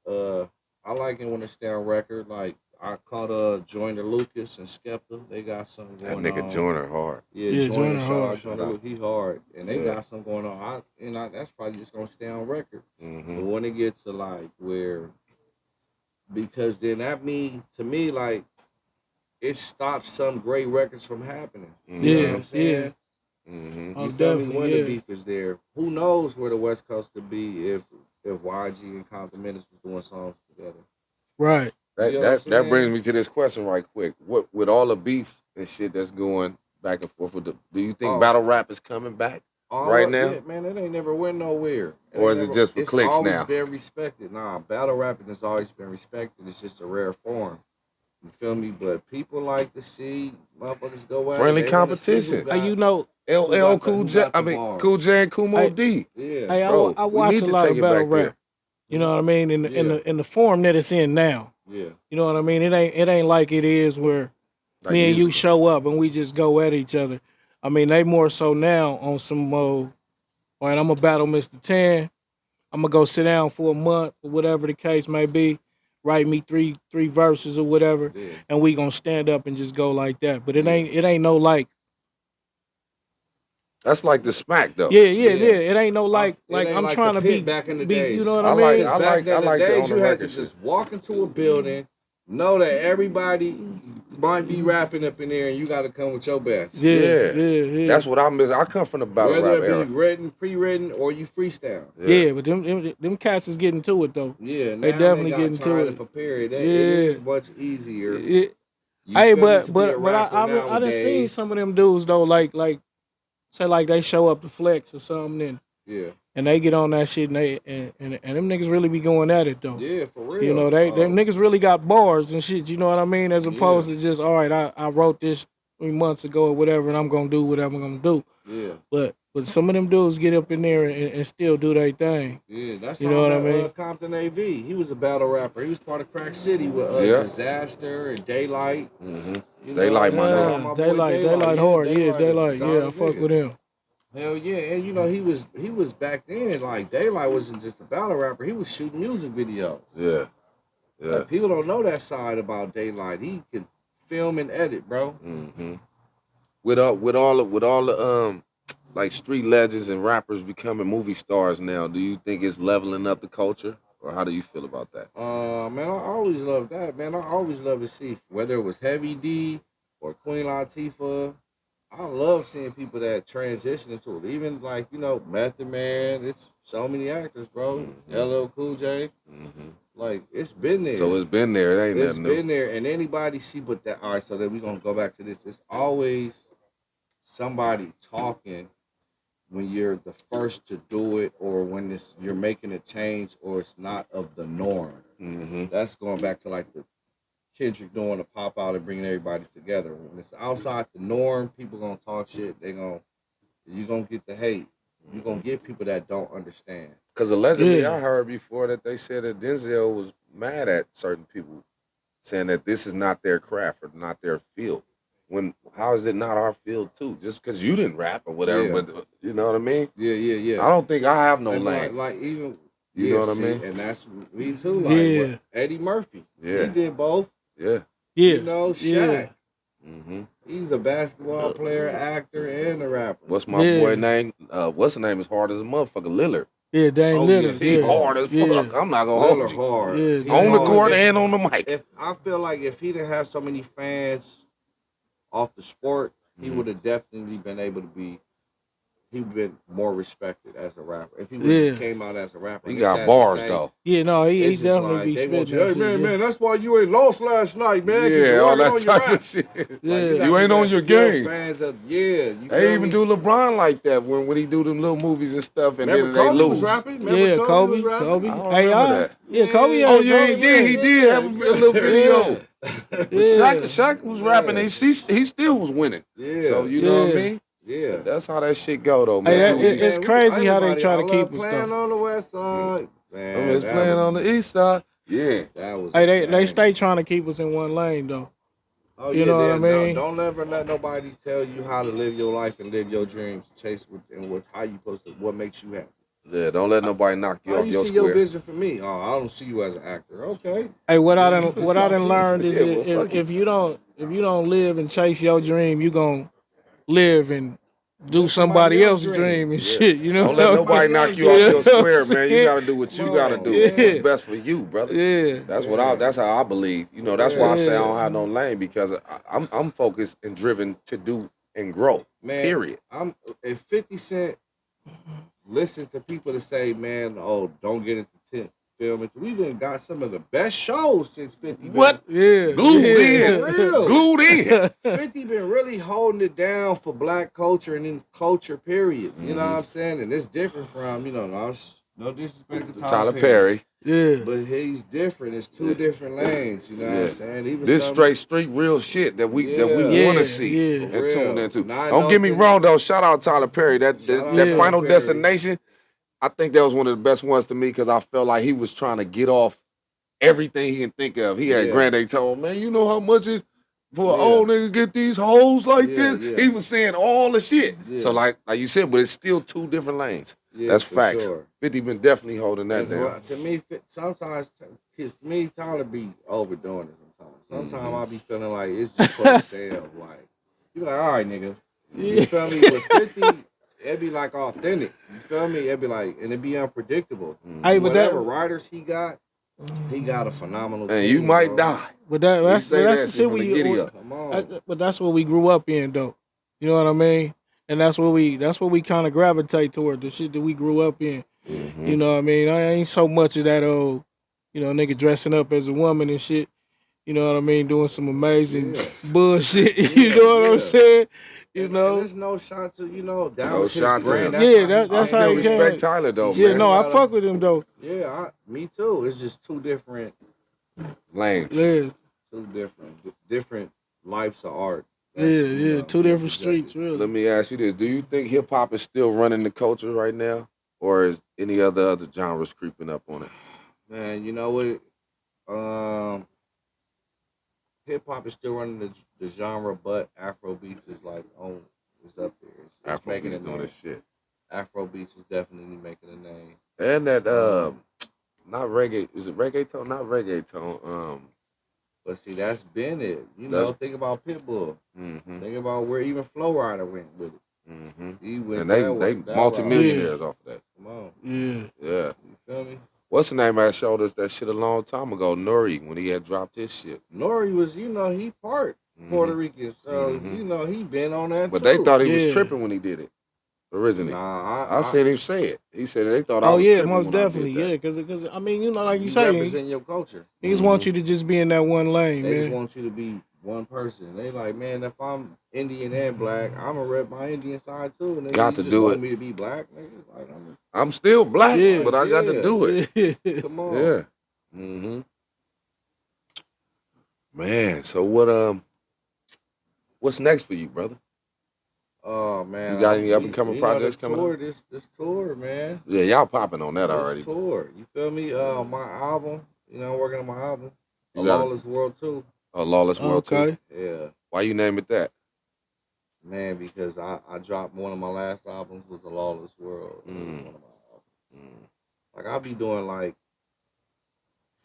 But I like it when it's down record. Like I caught Joyner Lucas and Skepta. They got something That going nigga on. Joyner hard. Yeah, Joyner hard. Joyner Lucas, he hard. And they Yeah. got something going on. That's probably just gonna stay on record. Mm-hmm. But when it gets to like where, because then that means to me like it stops some great records from happening. Mm-hmm. You know Yeah, what I'm saying? Mm-hmm. Oh, You feel me? definitely, When yeah. the beef is there, who knows where the West Coast could be if YG and Compton Menace was doing songs together. Right. That You know what I'm that saying? brings me to this question right quick. What with all the beef and shit that's going back and forth with do you think Oh. battle rap is coming back? Right now? Yeah, man, it ain't never went nowhere. Or is it just for clicks always now? been respected. Nah, battle rapping has always been respected. It's just a rare form. You feel me? But people like to see motherfuckers go at it. Friendly They wanna see who competition. got- You know, LL got Cool who J. got the I mean bars. Cool J and Kumo Hey, D. Yeah. hey, Bro, I we watch need a to lot take of it battle back there. rap. You know what I mean? In the form that it's in now. Yeah. You know what I mean? It ain't like it is where Like me and you music. show up and we just go at each other. I mean, they more so now on some mode. All right, I'm gonna battle Mr. 10. I'm gonna go sit down for a month or whatever the case may be. Write me three verses or whatever, Yeah. and we gonna stand up and just go like that. But it Yeah. ain't no like. That's like the smack though. Yeah. Yeah. It ain't no like It ain't I'm like trying the to pit be back in the be. days. You know what I I like- mean? I Back in the the days on the you had record to just shit. walk into a building, know that everybody might be rapping up in there, and you got to come with your best. Yeah. That's what I miss. I come from the battle Whether rap it be era. written, pre-written, or you freestyle. Yeah, but them cats is getting to it though. Yeah, now They definitely got getting to time it. to prepare. It Yeah. is much easier. It- You hey, feel me, but to be a but rapper I done seen nowadays. some of them dudes though, like say like they show up to flex or something Yeah, and they get on that shit and them niggas really be going at it though. yeah, for real. You know, them niggas really got bars and shit, you know what I mean? As opposed Yeah. to just, all right, I wrote this 3 months ago or whatever and I'm gonna do whatever I'm gonna do. Yeah, But some of them dudes get up in there and still do their thing. yeah. That's You know what I all mean? Compton AV. He was a battle rapper. He was part of Crack City with Yeah. Disaster and Daylight. Mm-hmm. You Daylight, my shout nigga. out my boy Daylight Yeah, hard. Yeah, is a Daylight. Yeah, I solid fuck nigga. with him. Hell yeah, and you know he was back then like Daylight wasn't just a battle rapper. He was shooting music videos. Yeah. Like, people don't know that side about Daylight. He could film and edit, bro. Mm-hmm. With all the like street legends and rappers becoming movie stars now, do you think it's leveling up the culture, or how do you feel about that? Man, I always loved that, man. I always loved to see whether it was Heavy D or Queen Latifah. I love seeing people that transition into it. Even like, you know, Method Man, it's so many actors, bro. Mhm. LL Cool J. Mm-hmm. Like, it's been there. So it's been there. It ain't It's nothing new. been there, and anybody see but that. All right, so then we're gonna go back to this. It's always somebody talking when you're the first to do it, or when you're making a change, or it's not of the norm. Mm-hmm. That's going back to like the Kendrick doing a pop out and bringing everybody together. When it's outside the norm, people gonna talk shit. You gonna get the hate. You gonna get people that don't understand. Because allegedly, Yeah. I heard before that they said that Denzel was mad at certain people, saying that this is not their craft or not their field. When how is it not our field too? Just because you didn't rap or whatever, Yeah. but you know what I mean? Yeah. I don't think I have no And lane. like even You know what I mean? And that's me too. Like Yeah. Eddie Murphy. Yeah. He did both. Yeah. Yeah. You know, Shaq. Yeah. Mm-hmm. He's a basketball player, actor, and a rapper. What's my Yeah. boy name? What's the name is hard as a motherfucker. Lillard. Yeah, Dame Oh, Lillard. yeah, He Yeah. hard as Yeah. fuck. I'm not gonna Lillard hold you. hard. Yeah, He On the hard. court If- and on the mic. If I feel like if he didn't have so many fans off the sport, he Mhm. would have definitely been able to be. He would been more respected as a rapper. If he would Yeah. just came out as a rapper, He and it's sad got to bars say, though. Yeah, no, he It's just definitely like be they want spitting you. that Hey shit. man, that's why you ain't lost last night, man. 'cause Yeah, you're all working that on your type rap. of shit. Yeah. Like, You got ain't people on that's your still game. Fans of you They feel even me? do LeBron like that when he do them little movies and stuff, and Remember then they Kobe lose. was rapping. Yeah, Remember Kobe. was rapping? I don't Hey, remember that. Yeah, Kobe. Yeah. Oh had- yeah, he did. He did have a little video. Yeah. But Yeah. Shaq was rapping. And he still was winning. Yeah. So you know what I Yeah. mean. Yeah. That's how that shit go though, Hey, man. it's crazy how they try to keep us, playing though. on the west side. Man, I'm just playing on the east side. Yeah. That was Hey, they dang. stay trying to keep us in one lane though. Oh You yeah, know what I then mean? don't ever let nobody tell you how to live your life and live your dreams. Chase with and what how you supposed to what makes you happy. Yeah, don't let nobody knock you How off you your see your square. vision for me? Oh, I don't see you as an actor. Okay. Hey, Then you just what I stop done seeing learned it. is Yeah, that well, fuck it. if you don't live and chase your dream, you gonna live and do Live somebody somebody else's else's dream. dream and Yeah. shit. You know Don't what let I nobody Somebody mean? knock else's you off You your dream. know what I'm square, man. You saying? gotta do what Come you gotta on, do. What's man. Yeah, best for you, brother. yeah, Yeah. That's how I believe. You know, For that's why I real. say I don't yeah. have no lane because I'm focused and driven to do and grow. Man, Period. I'm if 50 Cent listen to people that say, man, oh, don't get into film. We done got some of the best shows since 50 been What? Yeah, Glued for in. real. Glued in. 50 been really holding it down for black culture and in culture, period. You know what Mm-hmm. I'm saying? And it's different from, no disrespect to Tyler Tyler Perry. Perry. yeah. But he's different. It's two Yeah. different lanes. You know what Yeah. I'm saying? Even This some, straight street real shit that we yeah, want to Yeah, see yeah, for and tune real. into. Not Don't get me nothing. wrong though. Shout out Tyler Perry. Shout out That Yeah. Tyler Final Perry. Destination. I think that was one of the best ones to me because I felt like he was trying to get off everything he can think of. He had Yeah, Grand Daytona, man. You know how much it for an yeah, old nigga get these hoes like yeah, this? yeah, He was saying all the shit. So yeah, like you said, but it's still two different lanes. yeah, That's for facts. sure. 50 been definitely holding that And down. to me, sometimes, cause me, Tyler be overdoing it sometimes. Sometimes Mm-hmm. I be feeling like it's just for the sale. Like, you be like, all right, nigga. You yeah. feel me? With 50, it be like authentic. You feel me? It be like, and it be unpredictable. Hey, Mm-hmm. but Whatever writers he got a phenomenal And you team, might bro. die. that's He say that's that the shit shit from the giddy up. Come on. but that's what we grew up in though. You know what I mean? And that's what we kind of gravitate toward, the shit that we grew up in. Mm-hmm. You know what I mean? I ain't so much of that old, nigga dressing up as a woman and shit. You know what I mean? Doing some amazing Yeah. bullshit. You Yeah, know what I'm yeah. saying? You And know? there's no shot to, that No was his shot to brand. him. That's Yeah, how he I that's came how still it in. respect came. Tyler though, He Yeah, man. no, still I got him. fuck with him though. Yeah, me too. It's just two different, Lanes. Yeah, different lives of art. yeah, That's yeah. Two being different projected. streets, Let really. me ask you this: do you think hip hop is still running the culture right now, or is any other genres creeping up on it? Man, you know what? Um, Hip hop is still running the genre, but Afro beats is like is up there. It's making a Afrobeats doing name. this shit, Afro beats is definitely making a name. and that Um, not reggae. Is it reggaeton? Not reggaeton. but see, that's been it. That's Think about Pitbull. mm-hmm, Think about where even Flow Rider went with it. mm-hmm. He went And that they route. Yeah, multimillionaires off of that. Come on, yeah. Yeah. you feel me? What's the name that showed us that shit a long time ago? Nori when he had dropped his shit. Nori was, he part Mm-hmm. Puerto Rican, so Mm-hmm. he been on that But they too. thought he was Yeah. tripping when he did it originally. Nah, I seen him say it. He said they thought I Oh was yeah, tripping most when I definitely. did that. Yeah, because I mean, like you you say, represent your culture. he just want Mm-hmm. you to just be in that one lane, They just man. want you to be one person. They like, man, if I'm Indian and black, I'm gonna rep my Indian side too. And then Got you to just do want it. me to be black, nigga. Like, I'm still black, Yeah, but I got to yeah, do it. yeah. come on. Yeah. Mm-hmm. Man, so what's next for you, brother? Oh You man, got any up and coming the projects coming up? tour, this tour, man, Yeah, y'all popping on that this already. tour. You feel me? My album, I'm working on my album, A You got Lawless World too. a Lawless World too. Okay. Yeah, Why you name it that? man, because I dropped one of my last albums was A Lawless World. It was Mm, one of my albums. mm, Like I'll be doing like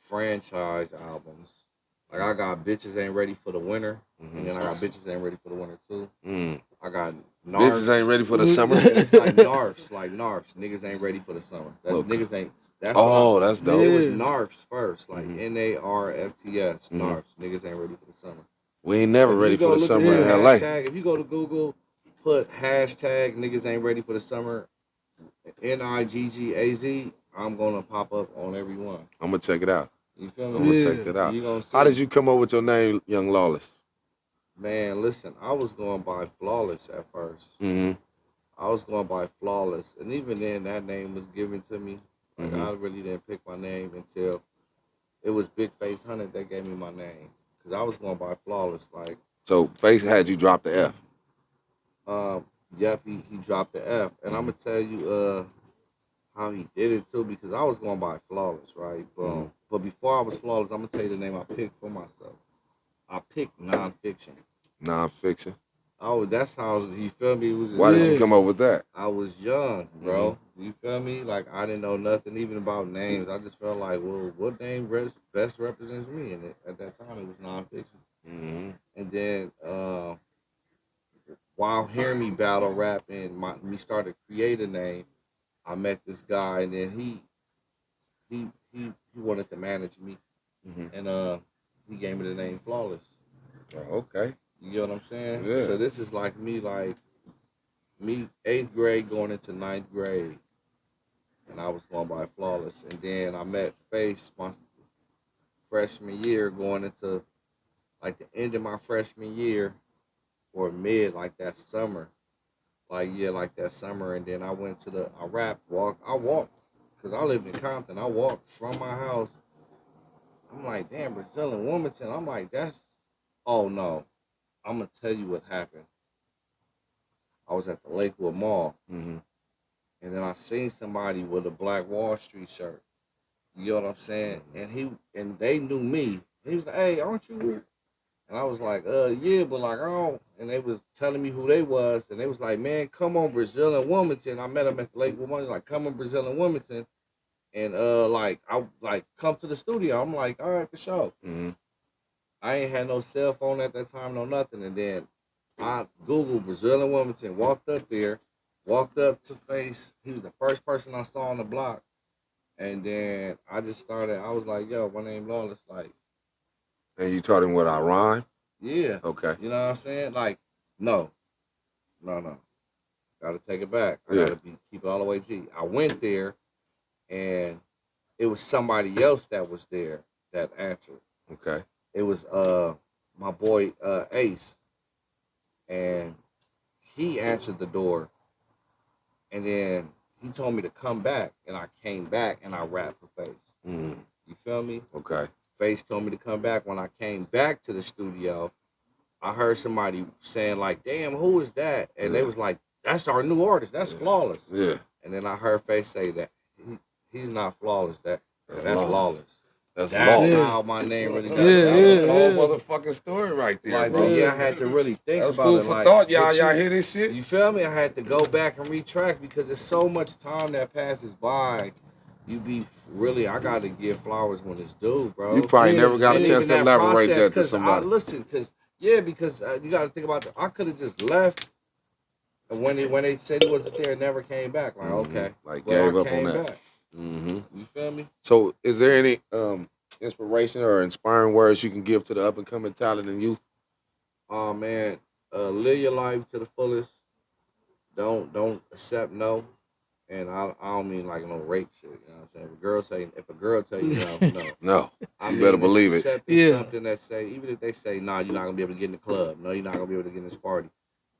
franchise albums. Like I got Bitches Ain't Ready for the Winter, and mm-hmm, then I got Bitches Ain't Ready for the Winter too. mm. I got Bitches ain't Narfs, ready for the summer. and it's like Narfs, Niggas ain't ready for the summer. That's Okay. niggas ain't. That's what I. Oh, that's It dope. was Yeah. Narfs first, like Mm-hmm, Narfts, mm-hmm. Niggas ain't ready for the summer. We ain't never If you ready for go the look at summer the in Yeah. LA. hashtag, if you go to Google, put hashtag Niggas ain't ready for the summer, NIGGAZ, I'm gonna pop up on every one. I'm gonna check it out. You feel I'm me? gonna check Yeah. that out. You gonna How did see. you come up with your name, Young Lawless? Man, listen, I was going by Flawless at first. Mm-hmm. I was going by Flawless, and even then, that name was given to me. Like Mm-hmm. I really didn't pick my name until it was Big Face Hunter that gave me my name, because I was going by Flawless. Like, So Face had you drop the F. um, yep, he dropped the F, and I'm Mm-hmm. gonna tell you how he did it too, because I was going by Flawless, right? Mm-hmm. But before I was Flawless, I'm gonna tell you the name I picked for myself. I picked nonfiction. Nonfiction. Oh, that's how you feel me. It was Why did you come up with that? I was young, bro. You feel me? Like I didn't know nothing even about names. I just felt like, well, what name best represents me? And at that time, it was nonfiction. And then while hearing me battle rap and me start to create a name, I met this guy, and then he wanted to manage me, and he gave me the name Flawless. Oh, okay. You get what I'm saying? Yeah. So this is like me 8th grade going into 9th grade, and I was going by Flawless. And then I met Face my freshman year, going into like the end of my freshman year or mid, like that summer. Like that summer. And then I went to I walked, because I lived in Compton. I walked from my house. I'm like, damn, Brazilian Wilmington. I'm like, oh no. I'm going to tell you what happened. I was at the Lakewood Mall. And then I seen somebody with a Black Wall Street shirt. You know what I'm saying? And they knew me. He was like, hey, aren't you? And I was like, yeah, but like, I don't. And they was telling me who they was. And they was like, man, come on, Brazil and Wilmington. I met them at the Lakewood Mall. He was like, come on, Brazil and Wilmington. And I come to the studio. I'm like, all right, for sure. I ain't had no cell phone at that time, no nothing. And then I Googled Brazil and Wilmington, walked up there, walked up to Face. He was the first person I saw on the block. And then I just started, I was like, yo, my name Lawless. Like, and you taught him what I rhyme? Yeah. Okay. You know what I'm saying? Like, no. Gotta take it back. I gotta keep it all the way G. I went there and it was somebody else that was there that answered. Okay. It was my boy Ace. And he answered the door. And then he told me to come back. And I came back and I rapped for Face. You feel me? Okay. Face told me to come back. When I came back to the studio, I heard somebody saying like, damn, who is that? And they was like, that's our new artist. That's Flawless. Yeah. And then I heard Face say that he's not Flawless. That's Lawless. That's how my name really got. That's a whole motherfucking story right there, like, bro. Yeah, I had to really think that was about food it. for like, thought, y'all hear this shit? You feel me? I had to go back and retrack because there's so much time that passes by. I got to give flowers when it's due, bro. You probably never got a chance to elaborate that to somebody. Because you got to think about I could have just left, and when they said he wasn't there, it never came back. Like, okay. Like, gave up on that. Back. You feel me? So, is there any inspiration or inspiring words you can give to the up-and-coming talent and youth? Oh, man. Live your life to the fullest. Don't accept no. And I don't mean like no rape shit, you know what I'm saying? If a girl tell you no, no. No. You better believe it. Something that say, even if they say, nah, you're not gonna be able to get in the club. No, you're not gonna be able to get in this party.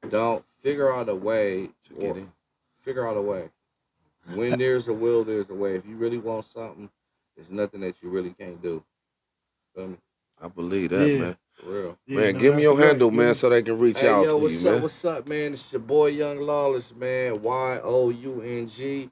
Don't figure out a way to get in. Figure out a way. When there's a will, there's a way. If you really want something, there's nothing that you really can't do. Feel me? I believe that, man. For real. Man, give me your handle, man, so they can reach out to you, man. What's up, man? It's your boy Young Lawless, man. YOUNGLAWLESS.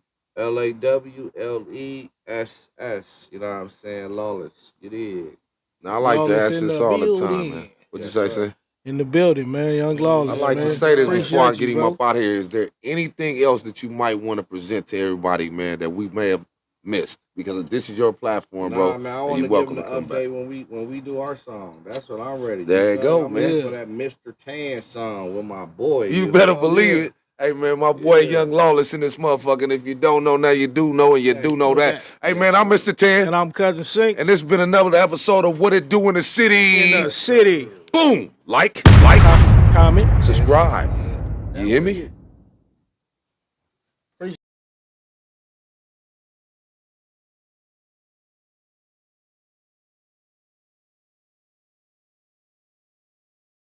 You know what I'm saying? Lawless. You dig? Now, I like to ask this all the time, building. man. What you say? In the building, man. Young Lawless, I like man. to say this Appreciate before I you, get him bro. up out of here. Is there anything else that you might want to present to everybody, man, that we may have missed? Because this is your platform, bro. Man, I want to give them an update when we do our song. That's what I'm ready. There you go, I'm man. ready for that Mr. Tan song with my boy. You better believe it. Hey, man, my boy Young Lawless in this motherfucker. And if you don't know now, you do know, and you do know that. Hey, man, I'm Mr. Tan. And I'm Cousin Sink. And this has been another episode of What It Do in the City. In the city. Boom. Like, comment, subscribe. You hear me?